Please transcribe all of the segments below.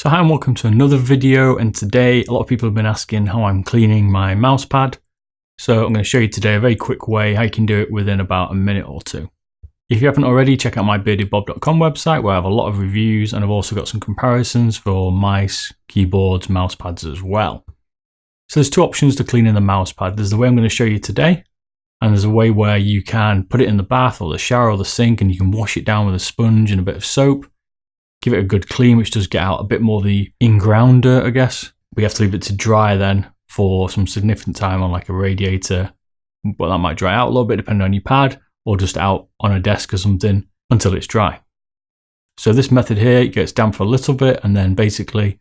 So hi and welcome to another video, and today a lot of people have been asking how I'm cleaning my mouse pad. So I'm going to show you today a very quick way how you can do it within about a minute or two. If you haven't already, check out my beardedbob.com website where I have a lot of reviews, and I've also got some comparisons for mice, keyboards, mouse pads as well. So there's two options to cleaning the mouse pad. There's the way I'm going to show you today, and there's a way where you can put it in the bath or the shower or the sink and you can wash it down with a sponge and a bit of soap. Give it a good clean, which does get out a bit more of the in-ground dirt, I guess. We have to leave it to dry then for some significant time on like a radiator. But that might dry out a little bit depending on your pad, or just out on a desk or something until it's dry. So this method here, it gets damp for a little bit, and then basically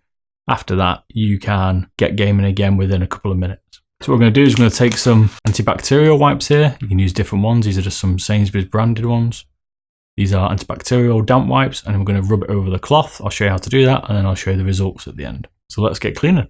after that you can get gaming again within a couple of minutes. So what we're going to do is we're going to take some antibacterial wipes here. You can use different ones. These are just some Sainsbury's branded ones. These are antibacterial damp wipes, and we're going to rub it over the cloth. I'll show you how to do that, and then I'll show you the results at the end. So let's get cleaning.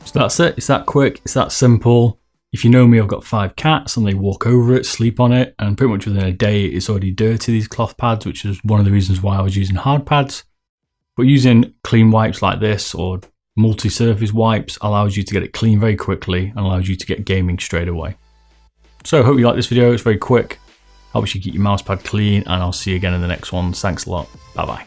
So that's it, it's that quick, it's that simple. If you know me, I've got 5 cats and they walk over it, sleep on it, and pretty much within a day it's already dirty, these cloth pads, which is one of the reasons why I was using hard pads. But using clean wipes like this or multi-surface wipes allows you to get it clean very quickly and allows you to get gaming straight away. So I hope you like this video, it's very quick, helps you keep your mouse pad clean, and I'll see you again in the next one. Thanks a lot, bye bye.